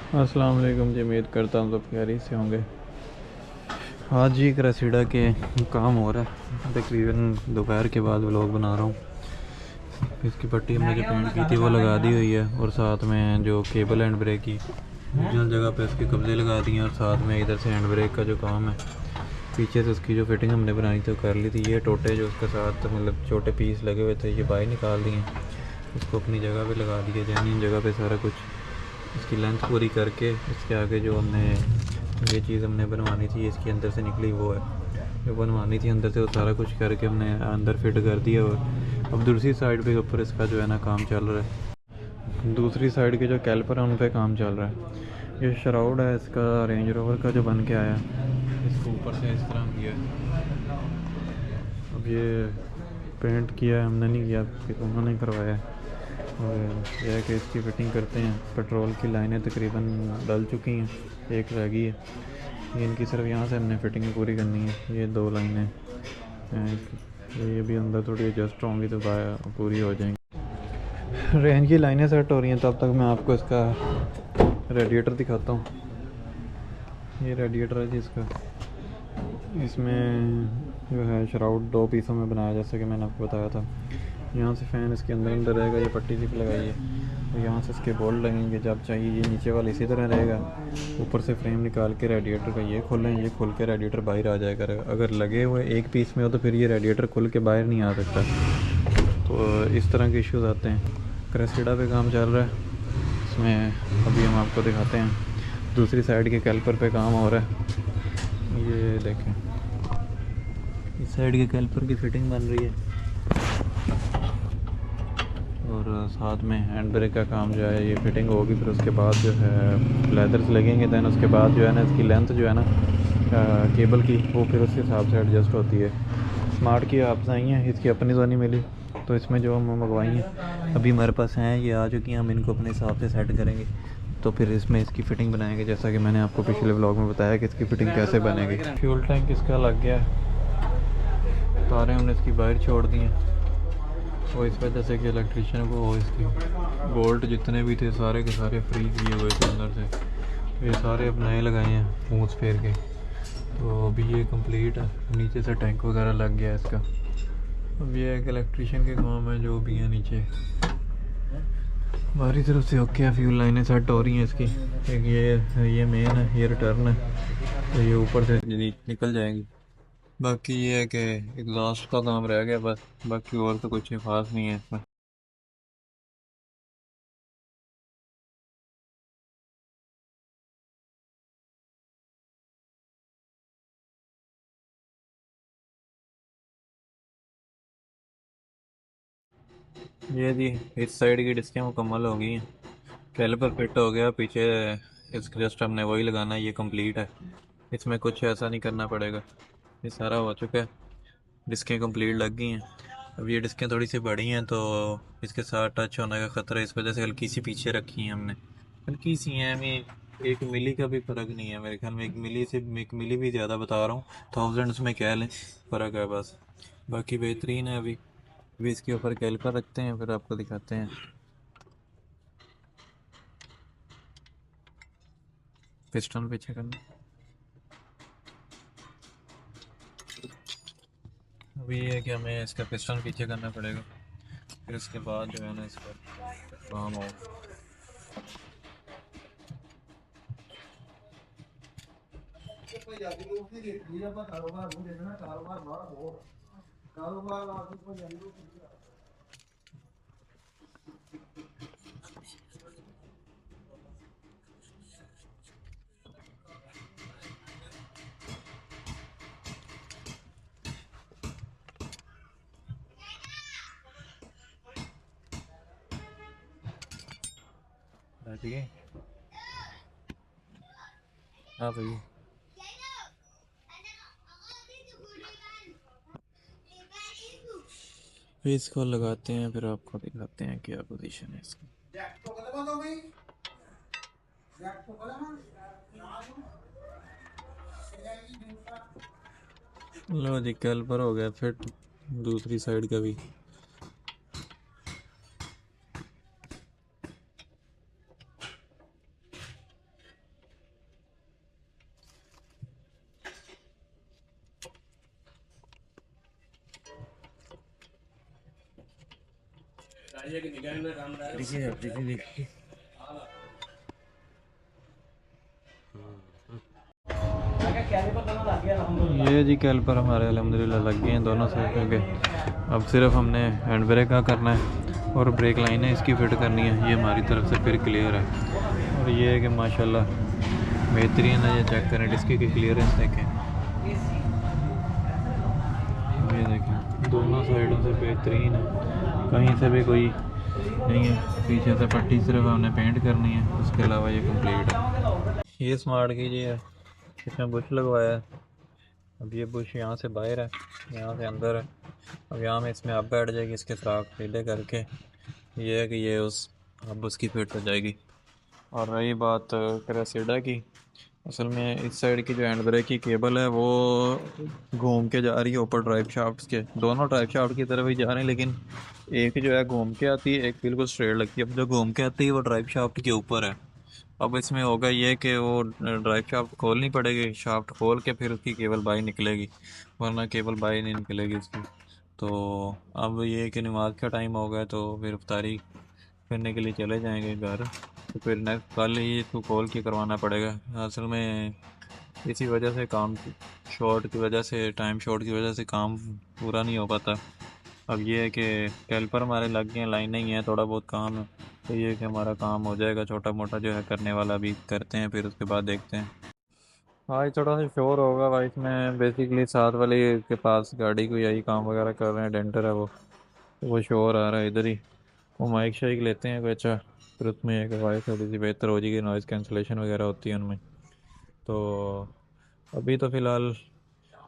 अस्सलाम वालेकुम जी। उम्मीद करता हूँ सब खैरियत से होंगे। आज जी क्रेसिडा के काम हो रहा है, तकरीबन दोपहर के बाद व्लॉग बना रहा हूँ। इसकी पट्टी हमने जो पेंट की थी वो लगा दी हुई है, और साथ में जो केबल हैंड ब्रेक की ओरिजिनल जगह पे इसके कब्जे लगा दिए हैं, और साथ में इधर से हैंड ब्रेक का जो काम है पीछे से उसकी जो फिटिंग हमने बनाई थी वो कर ली थी। ये टोटे जो उसके साथ मतलब छोटे पीस लगे हुए थे ये बाहर निकाल दिए, उसको अपनी जगह पे लगा दिया जेन्युइन जगह पे सारा कुछ। इसकी लेंथ पूरी करके इसके आगे जो हमने ये चीज़ हमने बनवानी थी इसके अंदर से निकली वो है जो बनवानी थी अंदर से, वो सारा कुछ करके हमने अंदर फिट कर दिया। और अब दूसरी साइड पे ऊपर इसका जो है ना काम चल रहा है। दूसरी साइड के जो कैलिपर है उन पे काम चल रहा है। ये शराउड है इसका रेंज रोवर का जो बन के आया, इसको ऊपर से इस तरह किया है। अब ये पेंट किया है हमने नहीं किया, उन्होंने करवाया है। और यह है कि इसकी फ़िटिंग करते हैं। पेट्रोल की लाइनें तकरीबन डल चुकी हैं, एक रह गई है। ये इनकी सिर्फ यहाँ से हमने फ़िटिंग पूरी करनी है। ये 2 लाइनें हैं, ये भी अंदर थोड़ी एडजस्ट होंगी तो पूरी हो जाएंगी। रेंज की लाइनें सेट हो रही हैं, तब तक मैं आपको इसका रेडिएटर दिखाता हूँ। ये रेडिएटर है जी इसका। इसमें जो है शराउड 2 पीसों में बनाया, जैसे कि मैंने आपको बताया था। यहाँ से फ़ैन इसके अंदर रहेगा, ये पट्टी सिर्फ लगाई है, और यहाँ से इसके बोल्ट लगेंगे जब चाहिए। ये नीचे वाला इसी तरह रहेगा, ऊपर से फ्रेम निकाल के रेडिएटर का ये खोलें, ये खोल के रेडिएटर बाहर आ जाएगा। अगर लगे हुए एक पीस में हो तो फिर ये रेडिएटर खुल के बाहर नहीं आ सकता। तो इस तरह के इश्यूज़ आते हैं। क्रेसिडा पे काम चल रहा है, इसमें अभी हम आपको दिखाते हैं। दूसरी साइड के कैलिपर पे काम हो रहा है। ये देखें, इस साइड के कैलिपर की फ़िटिंग बन रही है, और साथ में हैंड ब्रेक का काम जो है ये फिटिंग होगी। फिर उसके बाद जो है लेदर्स लगेंगे। दैन उसके बाद जो है ना इसकी लेंथ जो है ना केबल की, वो फिर उस हिसाब से एडजस्ट होती है। स्मार्ट की आपस आई हैं, इसकी अपनी तो नहीं मिली, तो इसमें जो हम मंगवाई हैं अभी हमारे पास हैं, ये आ चुकी हैं। हम इनको अपने हिसाब से सेट करेंगे, तो फिर इसमें इसकी फ़िटिंग बनाएंगे, जैसा कि मैंने आपको पिछले व्लॉग में बताया कि इसकी फ़िटिंग कैसे बनेगी। फ्यूल टैंक इसका लग गया है, तारें हमने इसकी बाहर छोड़ दी हैं, वो इस वजह से कि इलेक्ट्रिशियन को इसकी बोल्ट जितने भी थे सारे के सारे फ्री किए हुए थे अंदर से। ये सारे अब नए लगाए हैं पूंछ फेर के, तो अभी ये कंप्लीट है। नीचे से टैंक वगैरह लग गया है इसका। अब ये एक इलेक्ट्रिशियन के काम है जो भी है नीचे। हमारी तरफ से ओके है, फ्यूल लाइनें सेट हो रही हैं इसकी। एक ये मेन है, ये रिटर्न है, तो ये ऊपर से निकल जाएंगी। बाकी ये है कि एग्जॉस्ट का काम रह गया बस, बाकी और तो कुछ खास नहीं है इसमें। ये जी इस साइड की डिस्कें मुकम्मल हो गई हैं, कैलिपर फिट हो गया पीछे। इसके जस्ट हमने वही लगाना है, ये कंप्लीट है। इसमें कुछ ऐसा नहीं करना पड़ेगा, ये सारा हो चुका है। डिस्कें कंप्लीट लग गई हैं। अब ये डिस्कें थोड़ी सी बड़ी हैं तो इसके साथ टच होने का ख़तरा है, इस वजह से हल्की सी पीछे रखी हैं हमने। हल्की सी हैं, मैं 1 मिली का भी फ़र्क नहीं है मेरे ख्याल में, 1 मिली से 1 मिली भी ज़्यादा बता रहा हूँ, थाउजेंड्स में कह लें फ़र्क है बस। बाकी बेहतरीन है। अभी इसके ऊपर कैलिपर रखते हैं, फिर आपको दिखाते हैं। पिस्टन पीछे करना, अभी ये है कि हमें इसका पिस्टन पीछे करना पड़ेगा, फिर उसके बाद जो है ना इसका काम हो। ठीक है, हाँ भाई। फिर इसको लगाते हैं, फिर आपको दिखाते हैं क्या पोजीशन है इसकी। लो जी, कैलिपर हो गया फिट दूसरी साइड का भी। देखिए देखिए ये जी कैलिपर हमारे अल्हम्दुलिल्लाह लग गए हैं दोनों साइड के। अब सिर्फ हमने हैंड ब्रेक का करना है और ब्रेक लाइनें इसकी फिट करनी है, ये हमारी तरफ से फिर क्लियर है। और ये है कि माशाल्लाह बेहतरीन है। ये चेक करें डिस्की की क्लियरेंस देखें, ये देखें दोनों साइडों से बेहतरीन है, कहीं से भी कोई नहीं है। पीछे से पट्टी सिर्फ हमने पेंट करनी है, उसके अलावा ये कंप्लीट है। ये स्मार्ट कीजिए, इसमें बुश लगवाया है। अब ये बुश यहाँ से बाहर है, यहाँ से अंदर है। अब यहाँ में इसमें अब बैठ जाएगी, इसके साथ पीले करके ये है कि ये उस अब उसकी फिट हो जाएगी। और रही बात क्रेसिडा की, असल में इस साइड की जो हैंड ब्रेक की केबल है वो घूम के जा रही है ऊपर ड्राइव शाफ्ट के, दोनों ड्राइव शाफ्ट की तरफ ही जा रहे हैं, लेकिन एक जो है घूम के आती है, एक बिल्कुल स्ट्रेट लगती है। अब जो घूम के आती है वो ड्राइव शाफ्ट के ऊपर है। अब इसमें होगा ये कि वो ड्राइव शाफ्ट खोलनी पड़ेगी, शाफ्ट खोल के फिर उसकी केबल बाहर निकलेगी, वरना केबल बाहर नहीं निकलेगी इसकी। तो अब ये कि नमाज का टाइम हो गया तो फिर इफ्तारी करने के लिए चले जाएंगे घर, तो फिर नेक्स्ट कल ही इसको खोल के करवाना पड़ेगा। असल में इसी वजह से काम शॉर्ट की वजह से, टाइम शॉर्ट की वजह से काम पूरा नहीं हो पाता। अब ये है कि कैलिपर हमारे लग गए हैं, लाइन नहीं है, थोड़ा बहुत काम है, तो ये है कि हमारा काम हो जाएगा। छोटा मोटा जो है करने वाला अभी करते हैं, फिर उसके बाद देखते हैं। हाँ ये थोड़ा सा शोर होगा भाई, इसमें बेसिकली साथ वाले के पास गाड़ी को यही काम वगैरह कर रहे हैं, डेंटर है वो, तो वो शोर आ रहा है इधर ही। वो माइक शाइक लेते हैं कोई अच्छा, फिर उसमें एक वॉइस थोड़ी सी बेहतर हो जाएगी, नॉइज़ कैंसलेशन वगैरह होती है उनमें। तो अभी तो फ़िलहाल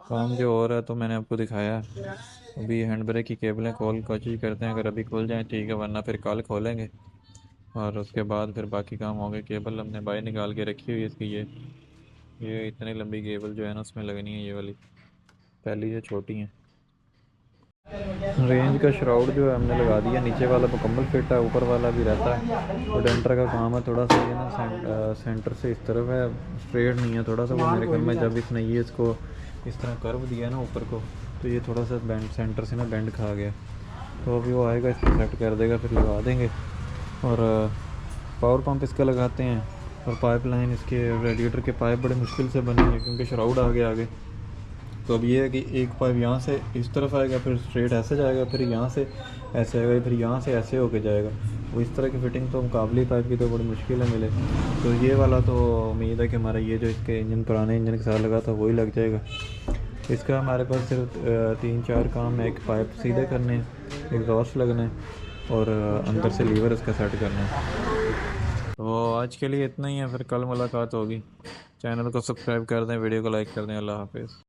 काम जो हो रहा है तो मैंने आपको दिखाया है। अभी हैंड ब्रेक की केबलें खोल कोशिश करते हैं, अगर अभी खुल जाए ठीक है, वरना फिर कल खोलेंगे और उसके बाद फिर बाकी काम होंगे। केबल हमने बाहर निकाल के रखी हुई है इसकी, ये इतनी लंबी केबल जो है ना उसमें लगनी है, ये वाली पहली से छोटी है। रेंज का श्राउड जो है हमने लगा दिया, नीचे वाला मुकम्मल फिट है, ऊपर वाला भी रहता है। तो डेंटर का काम है थोड़ा सा, ये ना सेंटर से इस तरफ है, स्ट्रेट नहीं है थोड़ा सा, वो मेरे ख्याल में जब इसने ये इसको इस तरह कर्व दिया ना ऊपर को, तो ये थोड़ा सा बैंड सेंटर से ना बैंड खा गया। तो अभी वो आएगा, इसको सेट कर देगा, फिर लगा देंगे। और पावर पंप इसका लगाते हैं, और पाइप लाइन इसके रेडिएटर के पाइप बड़े मुश्किल से बनेंगे क्योंकि श्राउड आ गया आगे। तो अब ये है कि एक पाइप यहाँ से इस तरफ आएगा, फिर स्ट्रेट ऐसे जाएगा, फिर यहाँ से ऐसे आएगा, फिर यहाँ से ऐसे होके जाएगा। वो इस तरह की फ़िटिंग तो मुकाबले पाइप की तो बड़ी मुश्किल है मिले। तो ये वाला तो उम्मीद है कि हमारा ये जो इसके इंजन पुराने इंजन के साथ लगा था वही लग जाएगा। इसका हमारे पास सिर्फ 3-4 काम है, एक पाइप सीधे करने हैं, एग्जॉस्ट लगना है, और अंदर से लीवर इसका सेट करना है। तो आज के लिए इतना ही है, फिर कल मुलाकात होगी। चैनल को सब्सक्राइब कर दें, वीडियो को लाइक कर दें। अल्लाह हाफिज़।